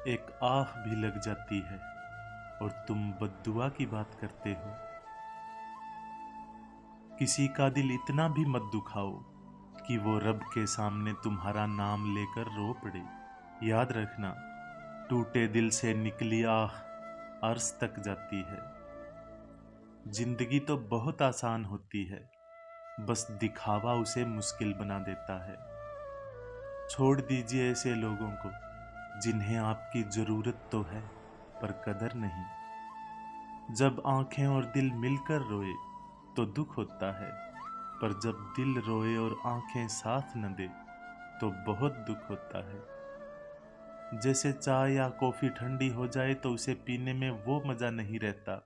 एक आह भी लग जाती है और तुम बद्दुआ की बात करते हो। किसी का दिल इतना भी मत दुखाओ कि वो रब के सामने तुम्हारा नाम लेकर रो पड़े। याद रखना, टूटे दिल से निकली आह अर्श तक जाती है। जिंदगी तो बहुत आसान होती है, बस दिखावा उसे मुश्किल बना देता है। छोड़ दीजिए ऐसे लोगों को जिन्हें आपकी जरूरत तो है पर कदर नहीं। जब आंखें और दिल मिलकर रोए तो दुख होता है, पर जब दिल रोए और आंखें साथ न दे तो बहुत दुख होता है। जैसे चाय या कॉफी ठंडी हो जाए तो उसे पीने में वो मजा नहीं रहता,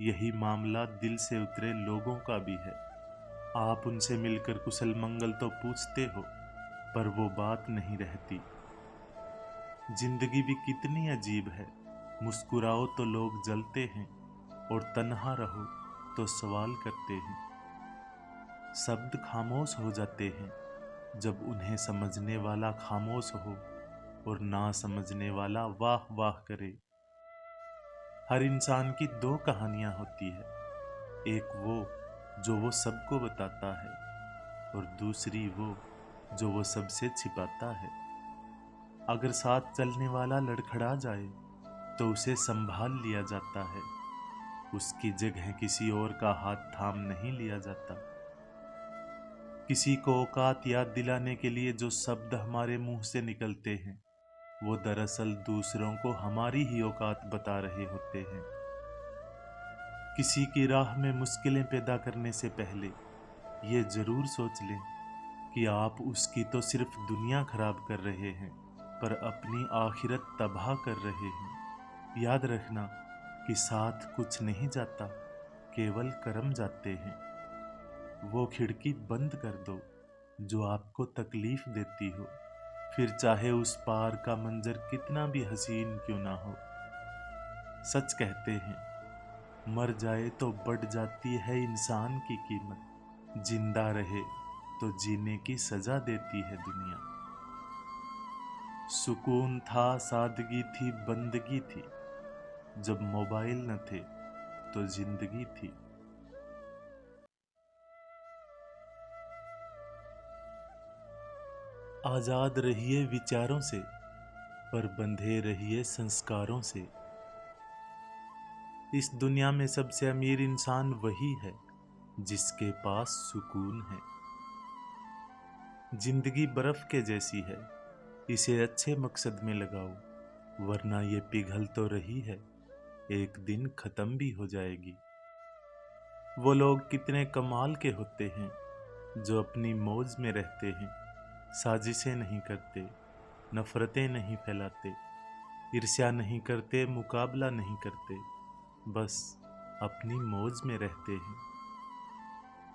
यही मामला दिल से उतरे लोगों का भी है। आप उनसे मिलकर कुशल मंगल तो पूछते हो, पर वो बात नहीं रहती। जिंदगी भी कितनी अजीब है, मुस्कुराओ तो लोग जलते हैं और तन्हा रहो तो सवाल करते हैं। शब्द खामोश हो जाते हैं जब उन्हें समझने वाला खामोश हो और ना समझने वाला वाह वाह करे। हर इंसान की दो कहानियां होती है, एक वो जो वो सबको बताता है और दूसरी वो जो वो सबसे छिपाता है। अगर साथ चलने वाला लड़खड़ा जाए तो उसे संभाल लिया जाता है, उसकी जगह किसी और का हाथ थाम नहीं लिया जाता। किसी को औकात याद दिलाने के लिए जो शब्द हमारे मुंह से निकलते हैं, वो दरअसल दूसरों को हमारी ही औकात बता रहे होते हैं। किसी की राह में मुश्किलें पैदा करने से पहले ये जरूर सोच लें कि आप उसकी तो सिर्फ दुनिया खराब कर रहे हैं, पर अपनी आखिरत तबाह कर रहे हैं। याद रखना कि साथ कुछ नहीं जाता, केवल कर्म जाते हैं। वो खिड़की बंद कर दो जो आपको तकलीफ देती हो, फिर चाहे उस पार का मंजर कितना भी हसीन क्यों ना हो। सच कहते हैं, मर जाए तो बढ़ जाती है इंसान की कीमत, जिंदा रहे तो जीने की सजा देती है दुनिया। सुकून था, सादगी थी, बंदगी थी, जब मोबाइल न थे तो जिंदगी थी। आजाद रहिए विचारों से, पर बंधे रहिए संस्कारों से। इस दुनिया में सबसे अमीर इंसान वही है जिसके पास सुकून है। जिंदगी बर्फ के जैसी है, इसे अच्छे मकसद में लगाओ, वरना ये पिघल तो रही है, एक दिन खत्म भी हो जाएगी। वो लोग कितने कमाल के होते हैं जो अपनी मौज में रहते हैं, साजिशें नहीं करते, नफरतें नहीं फैलाते, ईर्ष्या नहीं करते, मुकाबला नहीं करते, बस अपनी मौज में रहते हैं।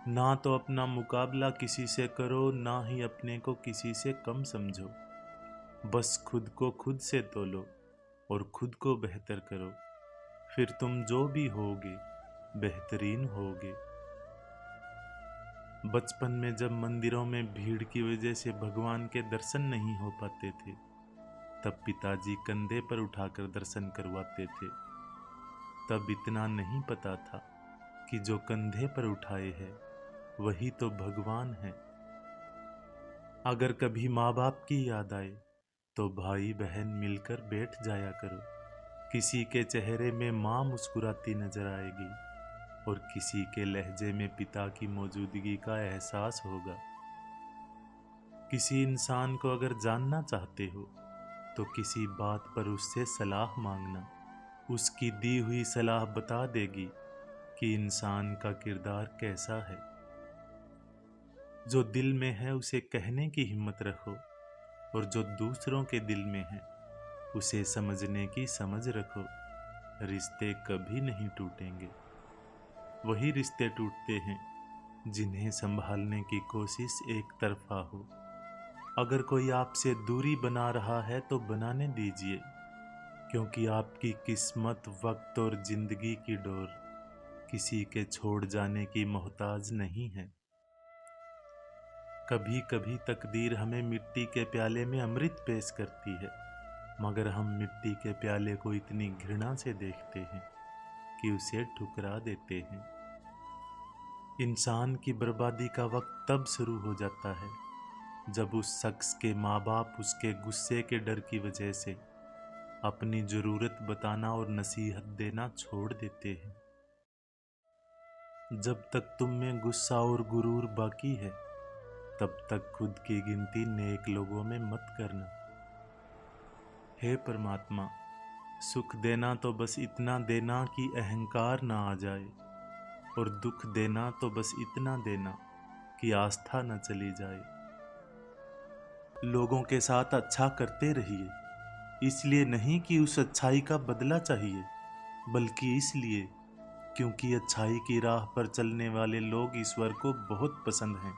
ना तो अपना मुकाबला किसी से करो, ना ही अपने को किसी से कम समझो। बस खुद को खुद से तोलो और खुद को बेहतर करो, फिर तुम जो भी होगे बेहतरीन होगे। बचपन में जब मंदिरों में भीड़ की वजह से भगवान के दर्शन नहीं हो पाते थे, तब पिताजी कंधे पर उठाकर दर्शन करवाते थे। तब इतना नहीं पता था कि जो कंधे पर उठाए है वही तो भगवान है। अगर कभी माँ बाप की याद आए तो भाई बहन मिलकर बैठ जाया करो। किसी के चेहरे में माँ मुस्कुराती नजर आएगी और किसी के लहजे में पिता की मौजूदगी का एहसास होगा। किसी इंसान को अगर जानना चाहते हो तो किसी बात पर उससे सलाह मांगना, उसकी दी हुई सलाह बता देगी कि इंसान का किरदार कैसा है। जो दिल में है उसे कहने की हिम्मत रखो, और जो दूसरों के दिल में है उसे समझने की समझ रखो। रिश्ते कभी नहीं टूटेंगे, वही रिश्ते टूटते हैं जिन्हें संभालने की कोशिश एक तरफा हो। अगर कोई आपसे दूरी बना रहा है तो बनाने दीजिए, क्योंकि आपकी किस्मत, वक्त और जिंदगी की डोर किसी के छोड़ जाने की मोहताज नहीं है। कभी कभी तकदीर हमें मिट्टी के प्याले में अमृत पेश करती है, मगर हम मिट्टी के प्याले को इतनी घृणा से देखते हैं कि उसे ठुकरा देते हैं। इंसान की बर्बादी का वक्त तब शुरू हो जाता है जब उस शख्स के माँ बाप उसके गुस्से के डर की वजह से अपनी ज़रूरत बताना और नसीहत देना छोड़ देते हैं। जब तक तुम में गुस्सा और गुरूर बाकी है, तब तक खुद की गिनती नेक लोगों में मत करना। हे परमात्मा, सुख देना तो बस इतना देना कि अहंकार ना आ जाए, और दुख देना तो बस इतना देना कि आस्था न चली जाए। लोगों के साथ अच्छा करते रहिए, इसलिए नहीं कि उस अच्छाई का बदला चाहिए, बल्कि इसलिए क्योंकि अच्छाई की राह पर चलने वाले लोग ईश्वर को बहुत पसंद हैं।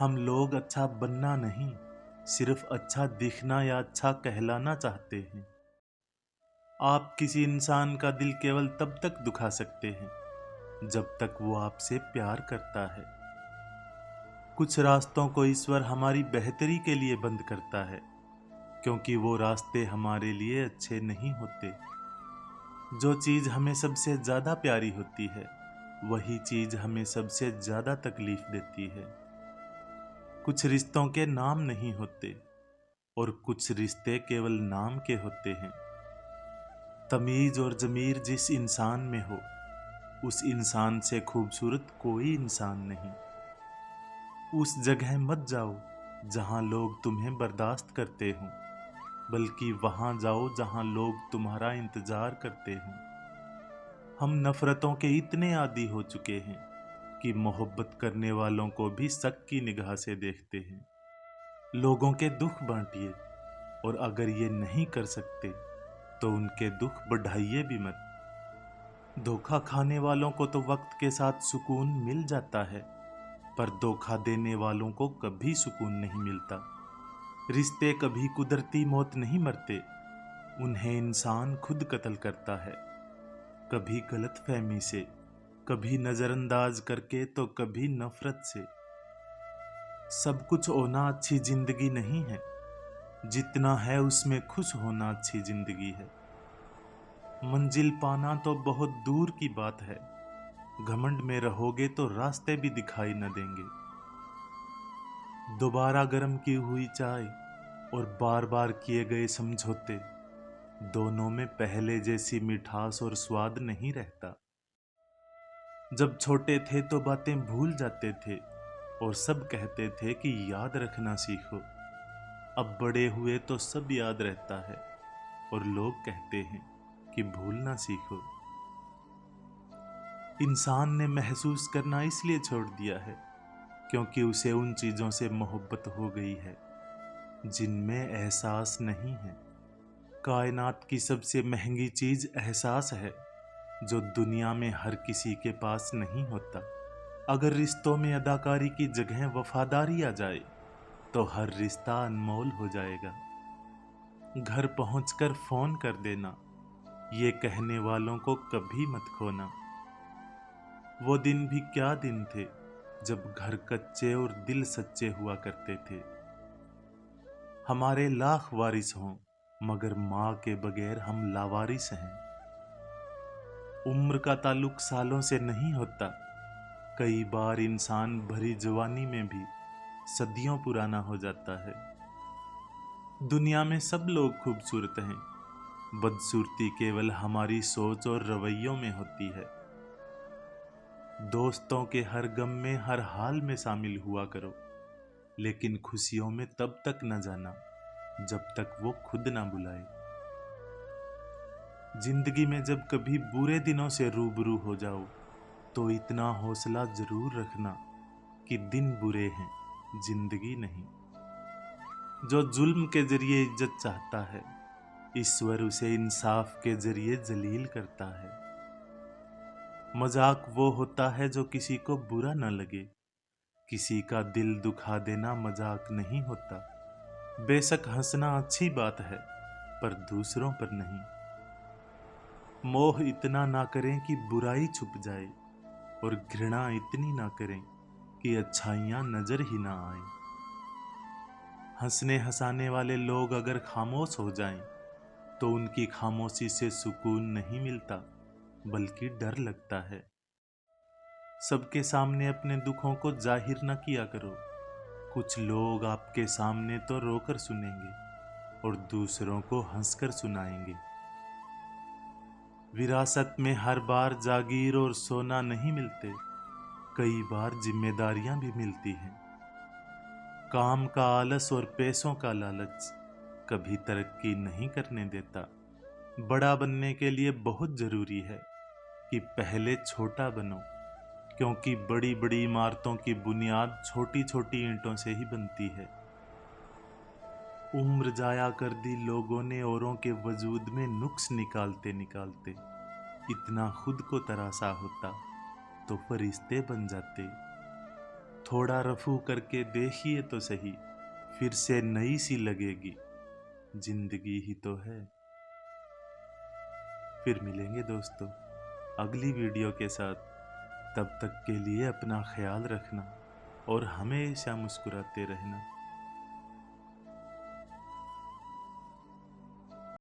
हम लोग अच्छा बनना नहीं, सिर्फ अच्छा दिखना या अच्छा कहलाना चाहते हैं। आप किसी इंसान का दिल केवल तब तक दुखा सकते हैं जब तक वो आपसे प्यार करता है। कुछ रास्तों को ईश्वर हमारी बेहतरी के लिए बंद करता है, क्योंकि वो रास्ते हमारे लिए अच्छे नहीं होते। जो चीज़ हमें सबसे ज़्यादा प्यारी होती है, वही चीज़ हमें सबसे ज़्यादा तकलीफ देती है। कुछ रिश्तों के नाम नहीं होते और कुछ रिश्ते केवल नाम के होते हैं। तमीज़ और ज़मीर जिस इंसान में हो, उस इंसान से खूबसूरत कोई इंसान नहीं। उस जगह मत जाओ जहां लोग तुम्हें बर्दाश्त करते हों, बल्कि वहां जाओ जहां लोग तुम्हारा इंतजार करते हों। हम नफरतों के इतने आदी हो चुके हैं कि मोहब्बत करने वालों को भी शक की निगाह से देखते हैं। लोगों के दुख बांटिए, और अगर ये नहीं कर सकते तो उनके दुख बढ़ाइए भी मत। धोखा खाने वालों को तो वक्त के साथ सुकून मिल जाता है, पर धोखा देने वालों को कभी सुकून नहीं मिलता। रिश्ते कभी कुदरती मौत नहीं मरते, उन्हें इंसान खुद कत्ल करता है। कभी गलतफहमी से, कभी नजरअंदाज करके, तो कभी नफरत से। सब कुछ होना अच्छी जिंदगी नहीं है, जितना है उसमें खुश होना अच्छी जिंदगी है। मंजिल पाना तो बहुत दूर की बात है, घमंड में रहोगे तो रास्ते भी दिखाई न देंगे। दोबारा गर्म की हुई चाय और बार बार किए गए समझौते, दोनों में पहले जैसी मिठास और स्वाद नहीं रहता। जब छोटे थे तो बातें भूल जाते थे और सब कहते थे कि याद रखना सीखो। अब बड़े हुए तो सब याद रहता है और लोग कहते हैं कि भूलना सीखो। इंसान ने महसूस करना इसलिए छोड़ दिया है क्योंकि उसे उन चीज़ों से मोहब्बत हो गई है जिनमें एहसास नहीं है। कायनात की सबसे महंगी चीज़ एहसास है, जो दुनिया में हर किसी के पास नहीं होता। अगर रिश्तों में अदाकारी की जगह वफादारी आ जाए तो हर रिश्ता अनमोल हो जाएगा। घर पहुंचकर फोन कर देना, ये कहने वालों को कभी मत खोना। वो दिन भी क्या दिन थे जब घर कच्चे और दिल सच्चे हुआ करते थे। हमारे लाख वारिस हों, मगर माँ के बगैर हम लावारिस हैं। उम्र का ताल्लुक सालों से नहीं होता, कई बार इंसान भरी जवानी में भी सदियों पुराना हो जाता है। दुनिया में सब लोग खूबसूरत हैं, बदसूरती केवल हमारी सोच और रवैयों में होती है। दोस्तों के हर गम में हर हाल में शामिल हुआ करो, लेकिन खुशियों में तब तक न जाना जब तक वो खुद ना बुलाए। जिंदगी में जब कभी बुरे दिनों से रूबरू हो जाओ तो इतना हौसला जरूर रखना कि दिन बुरे हैं, जिंदगी नहीं। जो जुल्म के जरिए इज्जत चाहता है, ईश्वर उसे इंसाफ के जरिए जलील करता है। मजाक वो होता है जो किसी को बुरा न लगे, किसी का दिल दुखा देना मजाक नहीं होता। बेशक हंसना अच्छी बात है, पर दूसरों पर नहीं। मोह इतना ना करें कि बुराई छुप जाए, और घृणा इतनी ना करें कि अच्छाइयां नजर ही ना आए। हंसने हंसाने वाले लोग अगर खामोश हो जाएं, तो उनकी खामोशी से सुकून नहीं मिलता, बल्कि डर लगता है। सबके सामने अपने दुखों को जाहिर न किया करो। कुछ लोग आपके सामने तो रोकर सुनेंगे और दूसरों को हंसकर सुनाएंगे। विरासत में हर बार जागीर और सोना नहीं मिलते, कई बार जिम्मेदारियां भी मिलती हैं। काम का आलस और पैसों का लालच कभी तरक्की नहीं करने देता। बड़ा बनने के लिए बहुत जरूरी है कि पहले छोटा बनो, क्योंकि बड़ी बड़ी इमारतों की बुनियाद छोटी छोटी ईंटों से ही बनती है। उम्र जाया कर दी लोगों ने औरों के वजूद में नुक्स निकालते निकालते। इतना खुद को तरासा होता तो फरिश्ते बन जाते। थोड़ा रफू करके देखिए तो सही, फिर से नई सी लगेगी। जिंदगी ही तो है। फिर मिलेंगे दोस्तों अगली वीडियो के साथ। तब तक के लिए अपना ख्याल रखना और हमेशा मुस्कुराते रहना।